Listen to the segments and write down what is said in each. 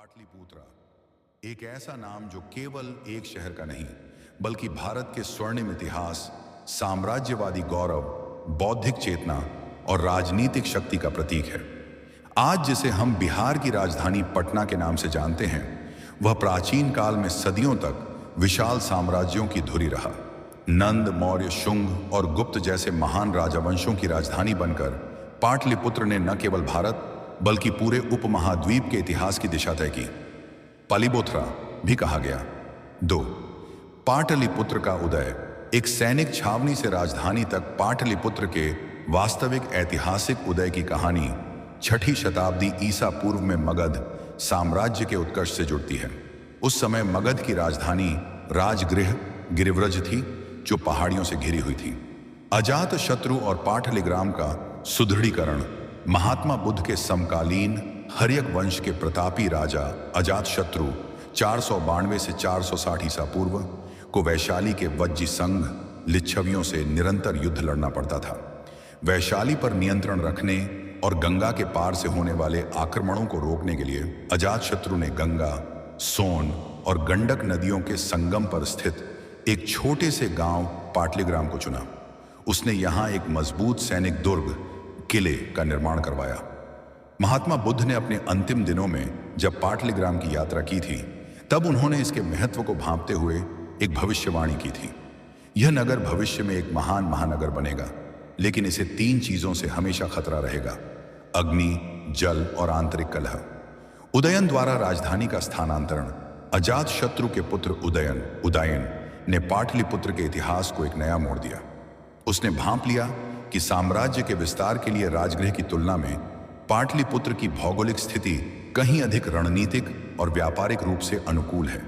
पाटलिपुत्रा एक ऐसा नाम जो केवल एक शहर का नहीं बल्कि भारत के स्वर्णिम इतिहास, साम्राज्यवादी गौरव, बौद्धिक चेतना और राजनीतिक शक्ति का प्रतीक है। आज जिसे हम बिहार की राजधानी पटना के नाम से जानते हैं, वह प्राचीन काल में सदियों तक विशाल साम्राज्यों की धुरी रहा। नंद, मौर्य, शुंग और गुप्त जैसे महान राजवंशों की राजधानी बनकर पाटलिपुत्र ने न केवल भारत बल्कि पूरे उपमहाद्वीप के इतिहास की दिशा तय की। पालिबोथरा भी कहा गया। 2. पाटलिपुत्र का उदय। एक सैनिक छावनी से राजधानी तक पाटलिपुत्र के वास्तविक ऐतिहासिक उदय की कहानी 6ठी शताब्दी ईसा पूर्व में मगध साम्राज्य के उत्कर्ष से जुड़ती है। उस समय मगध की राजधानी राजगृह गिरिव्रज थी, जो पहाड़ियों से घिरी हुई थी। अजात शत्रु और पाटलिग्राम का सुदृढ़ीकरण महात्मा बुद्ध के समकालीन हर्यक वंश के प्रतापी राजा अजातशत्रु 492 से 460 ईसा पूर्व को वैशाली के वज्जी संघ लिच्छवियों से निरंतर युद्ध लड़ना पड़ता था। वैशाली पर नियंत्रण रखने और गंगा के पार से होने वाले आक्रमणों को रोकने के लिए अजातशत्रु ने गंगा, सोन और गंडक नदियों के संगम पर स्थित एक छोटे से गांव पाटलिग्राम को चुना। उसने यहां एक मजबूत सैनिक दुर्ग किले का निर्माण करवाया। महात्मा बुद्ध ने अपने अंतिम दिनों में जब पाटलिग्राम की यात्रा की थी, तब उन्होंने इसके महत्व को भांपते हुए एक भविष्यवाणी की थी। यह नगर भविष्य में एक महान महानगर बनेगा, लेकिन इसे 3 चीजों से हमेशा खतरा रहेगा: अग्नि, जल और आंतरिक कलह। उदयन द्वारा राजधानी का स्थानांतरण। अजात शत्रु के पुत्र उदयन ने पाटलिपुत्र के इतिहास को एक नया मोड़ दिया। उसने भांप लिया कि साम्राज्य के विस्तार के लिए राजगृह की तुलना में पाटलिपुत्र की भौगोलिक स्थिति कहीं अधिक रणनीतिक और व्यापारिक रूप से अनुकूल है।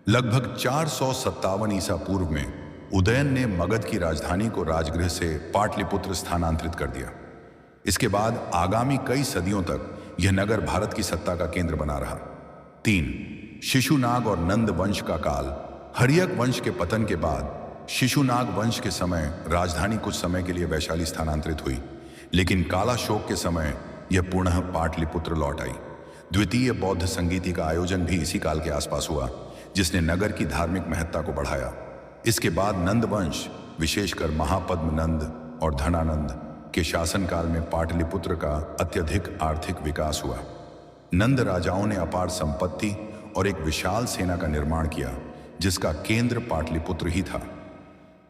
लगभग 457 ईसा पूर्व में उदयन ने मगध की राजधानी को राजगृह से पाटलिपुत्र स्थानांतरित कर दिया। इसके बाद आगामी कई सदियों तक यह नगर भारत की सत्ता का केंद्र बना रहा। 3. शिशुनाग और नंद वंश का काल। हर्यक वंश के पतन के बाद शिशुनाग वंश के समय राजधानी कुछ समय के लिए वैशाली स्थानांतरित हुई, लेकिन कालाशोक के समय यह पुनः पाटलिपुत्र लौट आई। द्वितीय बौद्ध संगीति का आयोजन भी इसी काल के आसपास हुआ, जिसने नगर की धार्मिक महत्ता को बढ़ाया। इसके बाद नंद वंश, विशेषकर महापद्म नंद और धनानंद के शासनकाल में पाटलिपुत्र का अत्यधिक आर्थिक विकास हुआ। नंद राजाओं ने अपार संपत्ति और एक विशाल सेना का निर्माण किया, जिसका केंद्र पाटलिपुत्र ही था।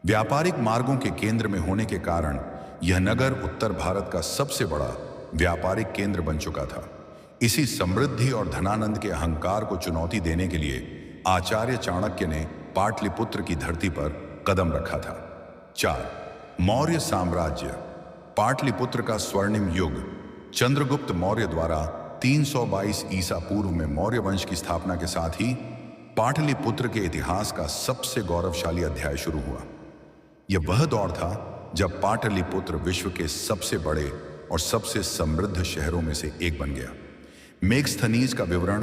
व्यापारिक मार्गों के केंद्र में होने के कारण यह नगर उत्तर भारत का सबसे बड़ा व्यापारिक केंद्र बन चुका था। इसी समृद्धि और धनानंद के अहंकार को चुनौती देने के लिए आचार्य चाणक्य ने पाटलिपुत्र की धरती पर कदम रखा था। 4. मौर्य साम्राज्य। पाटलिपुत्र का स्वर्णिम युग। चंद्रगुप्त मौर्य द्वारा 322 ईसा पूर्व में मौर्य वंश की स्थापना के साथ ही पाटलिपुत्र के इतिहास का सबसे गौरवशाली अध्याय शुरू हुआ। यह वह दौर था जब पाटलिपुत्र विश्व के सबसे बड़े और सबसे समृद्ध शहरों में से एक बन गया। मेगस्थनीज का विवरण,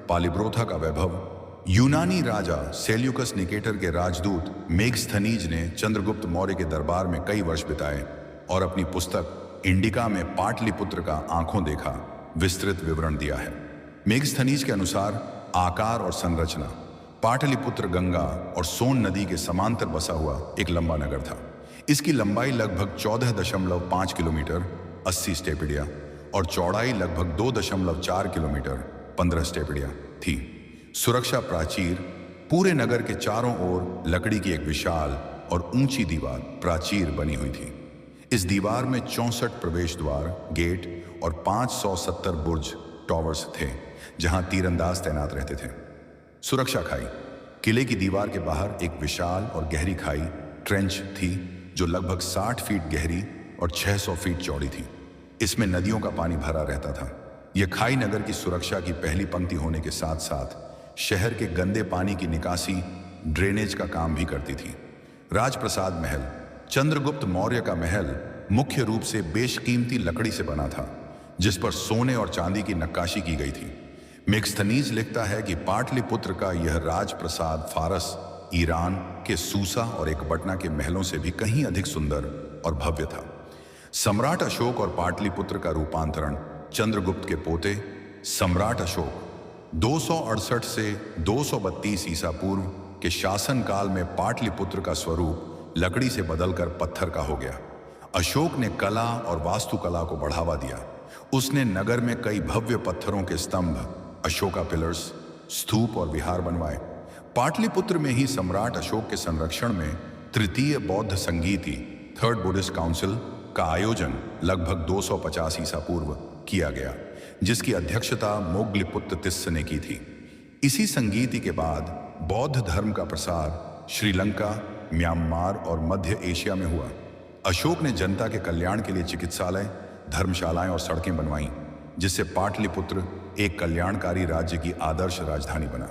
पालिब्रोथा का वैभव। यूनानी राजा सेल्यूकस निकेटर के राजदूत मेगस्थनीज ने चंद्रगुप्त मौर्य के दरबार में कई वर्ष बिताए और अपनी पुस्तक इंडिका में पाटलिपुत्र का आंखों देखा विस्तृत विवरण दिया है। मेगस्थनीज के अनुसार आकार और संरचना, पाटलिपुत्र गंगा और सोन नदी के समांतर बसा हुआ एक लंबा नगर था। इसकी लंबाई लगभग 14.5 किलोमीटर 80 स्टेपिडिया और चौड़ाई लगभग 2.4 किलोमीटर 15 स्टेपिडिया थी। सुरक्षा प्राचीर। पूरे नगर के चारों ओर लकड़ी की एक विशाल और ऊंची दीवार प्राचीर बनी हुई थी। इस दीवार में 64 प्रवेश द्वार, गेट और 570 बुर्ज टॉवर्स थे, जहां तीरंदाज तैनात रहते थे। सुरक्षा खाई। किले की दीवार के बाहर एक विशाल और गहरी खाई ट्रेंच थी, जो लगभग 60 फीट गहरी और 600 फीट चौड़ी थी। इसमें नदियों का पानी भरा रहता था। यह खाई नगर की सुरक्षा की पहली पंक्ति होने के साथ साथ शहर के गंदे पानी की निकासी, ड्रेनेज का काम भी करती थी। राजप्रसाद महल। चंद्रगुप्त मौर्य का महल मुख्य रूप से बेशकीमती लकड़ी से बना था, जिस पर सोने और चांदी की नक्काशी की गई थी। मेगस्थनीज लिखता है कि पाटलिपुत्र का यह राजप्रसाद फारस, ईरान के सूसा और एकबटना के महलों से भी कहीं अधिक सुंदर और भव्य था। सम्राट अशोक और पाटलिपुत्र का रूपांतरण। चंद्रगुप्त के पोते सम्राट अशोक 268 से 232 ईसा पूर्व के शासनकाल में पाटलिपुत्र का स्वरूप लकड़ी से बदलकर पत्थर का हो गया। अशोक ने कला और वास्तुकला को बढ़ावा दिया। उसने नगर में कई भव्य पत्थरों के स्तंभ, अशोका पिलर्स, स्तूप और विहार बनवाए। पाटलिपुत्र में ही सम्राट अशोक के संरक्षण में तृतीय बौद्ध संगीति, थर्ड बुद्धिस्ट काउंसिल का आयोजन लगभग 250 ईसा पूर्व किया गया, जिसकी अध्यक्षता मोगलिपुत्र तिस्स ने की थी। इसी संगीति के बाद बौद्ध धर्म का प्रसार श्रीलंका, म्यांमार और मध्य एशिया में हुआ। अशोक ने जनता के कल्याण के लिए चिकित्सालय, धर्मशालाएं और सड़कें बनवाईं, जिससे पाटलिपुत्र एक कल्याणकारी राज्य की आदर्श राजधानी बना।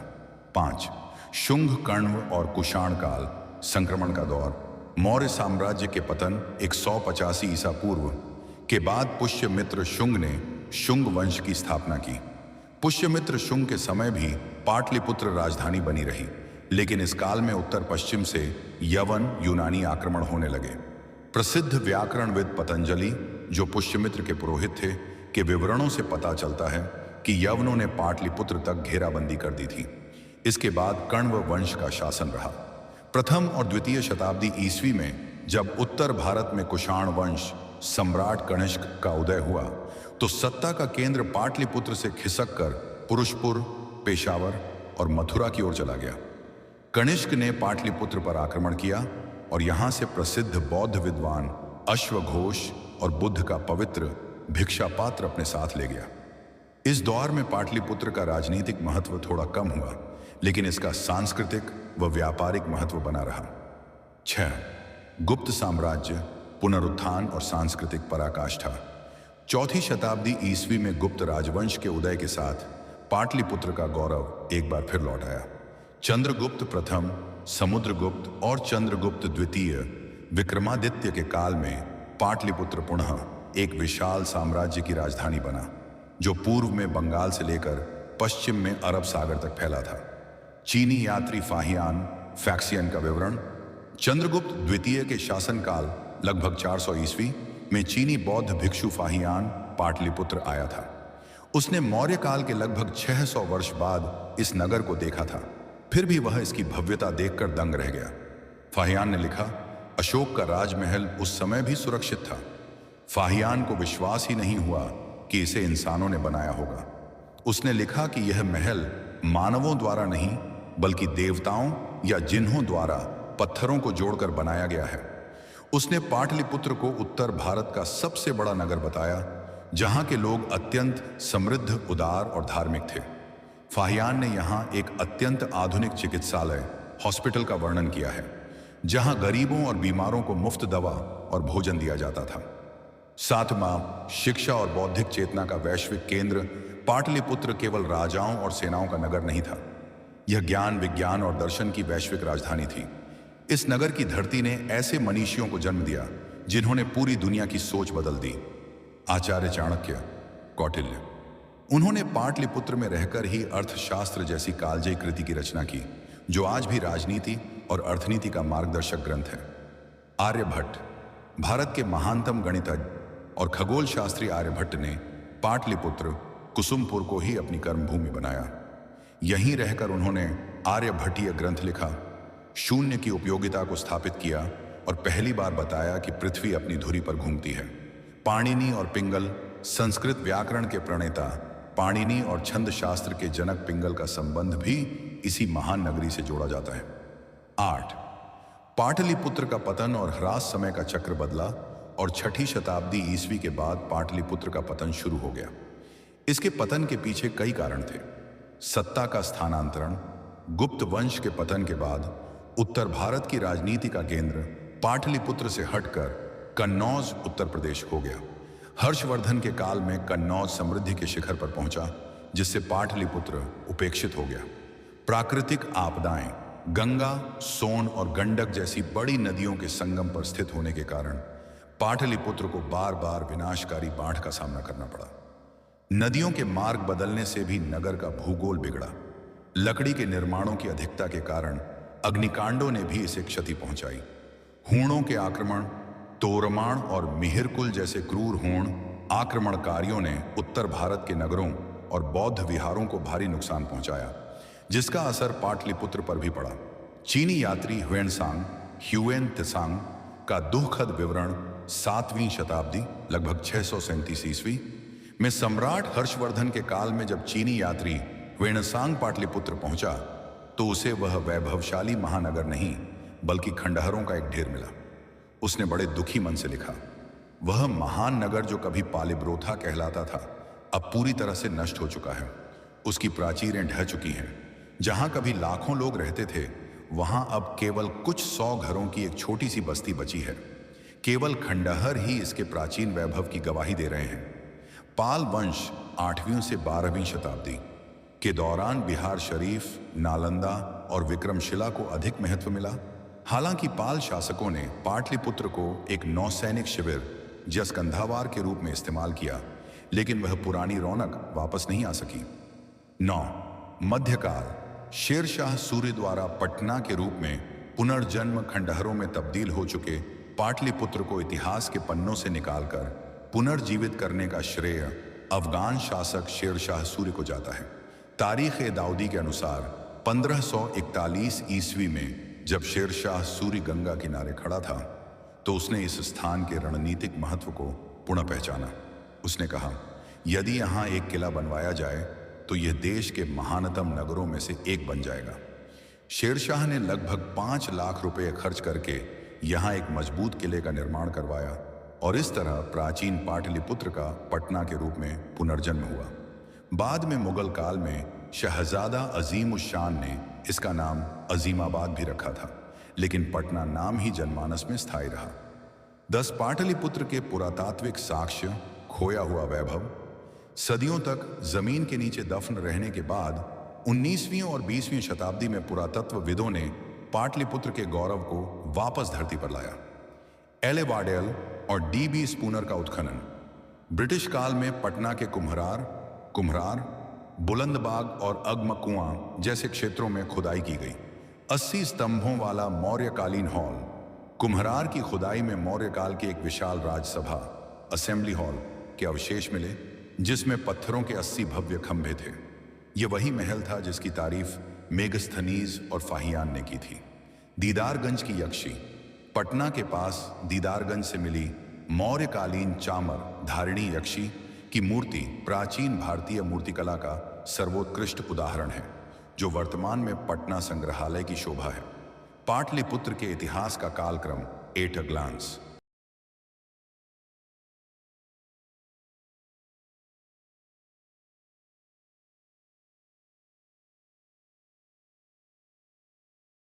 5. शुंग, कण्व और कुषाण काल, संक्रमण का दौर। मौर्य साम्राज्य के पतन 185 ईसा पूर्व के बाद पुष्यमित्र शुंग ने शुंग वंश की स्थापना की। पुष्यमित्र शुंग के समय भी पाटलिपुत्र राजधानी बनी रही, लेकिन इस काल में उत्तर पश्चिम से यवन यूनानी आक्रमण होने लगे। प्रसिद्ध व्याकरणविद पतंजलि, जो पुष्यमित्र के पुरोहित थे, के विवरणों से पता चलता है कि यवनों ने पाटलिपुत्र तक घेराबंदी कर दी थी। इसके बाद कण्व वंश का शासन रहा। प्रथम और द्वितीय शताब्दी ईस्वी में जब उत्तर भारत में कुषाण वंश सम्राट कनिष्क का उदय हुआ, तो सत्ता का केंद्र पाटलिपुत्र से खिसक कर पुरुषपुर, पेशावर और मथुरा की ओर चला गया। कनिष्क ने पाटलिपुत्र पर आक्रमण किया और यहां से प्रसिद्ध बौद्ध विद्वान अश्वघोष और बुद्ध का पवित्र भिक्षा पात्र अपने साथ ले गया। इस दौर में पाटलिपुत्र का राजनीतिक महत्व थोड़ा कम हुआ, लेकिन इसका सांस्कृतिक व व्यापारिक महत्व बना रहा। 6. गुप्त साम्राज्य, पुनरुत्थान और सांस्कृतिक पराकाष्ठा। चौथी शताब्दी ईस्वी में गुप्त राजवंश के उदय के साथ पाटलिपुत्र का गौरव एक बार फिर लौट आया। चंद्रगुप्त प्रथम, समुद्रगुप्त और चंद्रगुप्त द्वितीय विक्रमादित्य के काल में पाटलिपुत्र पुनः एक विशाल साम्राज्य की राजधानी बना, जो पूर्व में बंगाल से लेकर पश्चिम में अरब सागर तक फैला था। चीनी यात्री फाहियान फैक्सियन का विवरण। चंद्रगुप्त द्वितीय के शासनकाल लगभग 400 ईस्वी में चीनी बौद्ध भिक्षु फाहियान पाटलिपुत्र आया था। उसने मौर्य काल के लगभग 600 वर्ष बाद इस नगर को देखा था, फिर भी वह इसकी भव्यता देखकर दंग रह गया। फाहियान ने लिखा, अशोक का राजमहल उस समय भी सुरक्षित था। फाहियान को विश्वास ही नहीं हुआ कि इसे इंसानों ने बनाया होगा। उसने लिखा कि यह महल मानवों द्वारा नहीं, बल्कि देवताओं या जिन्हों द्वारा पत्थरों को जोड़कर बनाया गया है। उसने पाटलिपुत्र को उत्तर भारत का सबसे बड़ा नगर बताया, जहां के लोग अत्यंत समृद्ध, उदार और धार्मिक थे। फाहियान ने यहां एक अत्यंत आधुनिक चिकित्सालय, हॉस्पिटल का वर्णन किया है, जहां गरीबों और बीमारों को मुफ्त दवा और भोजन दिया जाता था। 7वां, शिक्षा और बौद्धिक चेतना का वैश्विक केंद्र। पाटलिपुत्र केवल राजाओं और सेनाओं का नगर नहीं था, यह ज्ञान, विज्ञान और दर्शन की वैश्विक राजधानी थी। इस नगर की धरती ने ऐसे मनीषियों को जन्म दिया जिन्होंने पूरी दुनिया की सोच बदल दी। आचार्य चाणक्य, कौटिल्य। उन्होंने पाटलिपुत्र में रहकर ही अर्थशास्त्र जैसी कालजयी कृति की रचना की, जो आज भी राजनीति और अर्थनीति का मार्गदर्शक ग्रंथ है। आर्यभट्ट, भारत के महानतम गणितज्ञ और खगोल शास्त्री आर्यभट्ट ने पाटलिपुत्र, कुसुमपुर को ही अपनी कर्मभूमि बनाया। यहीं रहकर उन्होंने आर्यभट्टीय ग्रंथ लिखा, शून्य की उपयोगिता को स्थापित किया और पहली बार बताया कि पृथ्वी अपनी धुरी पर घूमती है। पाणिनि और पिंगल, संस्कृत व्याकरण के प्रणेता पाणिनि और छंद शास्त्र के जनक पिंगल का संबंध भी इसी महान नगरी से जोड़ा जाता है। 8. पाटलिपुत्र का पतन और ह्रास समय का चक्र बदला और 6ठी शताब्दी ईस्वी के बाद पाटलिपुत्र का पतन शुरू हो गया। इसके पतन के पीछे कई कारण थे। सत्ता का स्थानांतरण। गुप्त वंश के पतन के बाद उत्तर भारत की राजनीति का केंद्र पाटलिपुत्र से हटकर कन्नौज, उत्तर प्रदेश हो गया। हर्षवर्धन के काल में कन्नौज समृद्धि के शिखर पर पहुंचा, जिससे पाटलिपुत्र उपेक्षित हो गया। प्राकृतिक आपदाएं, गंगा, सोन और गंडक जैसी बड़ी नदियों के संगम पर स्थित होने के कारण पाटलिपुत्र को बार बार विनाशकारी बाढ़ का सामना करना पड़ा। नदियों के मार्ग बदलने से भी नगर का भूगोल बिगड़ा। लकड़ी के निर्माणों की अधिकता के कारण अग्निकांडों ने भी इसे क्षति पहुंचाई। हूणों के आक्रमण, तोरमाण और मिहिरकुल जैसे क्रूर हूण आक्रमणकारियों ने उत्तर भारत के नगरों और बौद्ध विहारों को भारी नुकसान पहुंचाया, जिसका असर पाटलिपुत्र पर भी पड़ा। चीनी यात्री ह्युएन त्सांग का दुखद विवरण 7वीं शताब्दी लगभग 637 ईस्वी में सम्राट हर्षवर्धन के काल में जब चीनी यात्री ह्वेनसांग पाटलिपुत्र पहुंचा तो उसे वह वैभवशाली महानगर नहीं बल्कि खंडहरों का एक ढेर मिला। उसने बड़े दुखी मन से लिखा, वह महान नगर जो कभी पालिब्रोथा कहलाता था अब पूरी तरह से नष्ट हो चुका है। उसकी प्राचीरें ढह चुकी हैं। जहां कभी लाखों लोग रहते थे वहां अब केवल कुछ 100 घरों की एक छोटी सी बस्ती बची है। केवल खंडहर ही इसके प्राचीन वैभव की गवाही दे रहे हैं। पाल वंश 8वीं से 12वीं शताब्दी के दौरान बिहार शरीफ, नालंदा और विक्रमशिला को अधिक महत्व मिला। हालांकि पाल शासकों ने पाटलिपुत्र को एक नौसैनिक शिविर जसकंधावार के रूप में इस्तेमाल किया, लेकिन वह पुरानी रौनक वापस नहीं आ सकी। 9 मध्यकाल शेरशाह सूर्य द्वारा पटना के रूप में पुनर्जन्म खंडहरों में तब्दील हो चुके पाटलिपुत्र को इतिहास के पन्नों से निकालकर पुनर्जीवित करने का श्रेय अफगान शासक शेरशाह सूर्य को जाता है। तारीख दाऊदी के अनुसार 1541 ईस्वी में जब शेरशाह सूर्य गंगा किनारे खड़ा था तो उसने इस स्थान के रणनीतिक महत्व को पुनः पहचाना। उसने कहा, यदि यहाँ एक किला बनवाया जाए तो यह देश के महानतम नगरों में से एक बन जाएगा। शेरशाह ने लगभग 5 लाख रुपए खर्च करके यहाँ एक मजबूत किले का निर्माण करवाया और इस तरह प्राचीन पाटलिपुत्र का पटना के रूप में पुनर्जन्म हुआ। बाद में मुगल काल में शहजादा अजीम उस शान ने इसका नाम अजीमाबाद भी रखा था, लेकिन पटना नाम ही जनमानस में स्थायी रहा। 10 पाटलिपुत्र के पुरातात्विक साक्ष्य, खोया हुआ वैभव, सदियों तक जमीन के नीचे दफन रहने के बाद 19वीं और 20वीं शताब्दी में पुरातत्वविदों ने पाटलिपुत्र के गौरव को वापस धरती पर लाया। एले वाडेल और डी.बी. स्पूनर का उत्खनन। ब्रिटिश काल में पटना के कुम्हरार, बुलंदबाग और अगम कुआं जैसे क्षेत्रों में खुदाई की गई। 80 स्तंभों वाला मौर्यकालीन हॉल। कुम्हरार की खुदाई में मौर्य काल की एक विशाल राजसभा असेंबली हॉल के अवशेष मिले, जिसमें पत्थरों के 80 भव्य खंभे थे। यह वही महल था जिसकी तारीफ मेगस्थनीज और फाहियान ने की थी। दीदारगंज की यक्षी। पटना के पास दीदारगंज से मिली मौर्यकालीन चामर धारिणी यक्षी की मूर्ति प्राचीन भारतीय मूर्तिकला का सर्वोत्कृष्ट उदाहरण है, जो वर्तमान में पटना संग्रहालय की शोभा है। पाटलिपुत्र के इतिहास का कालक्रम एट अ ग्लांस।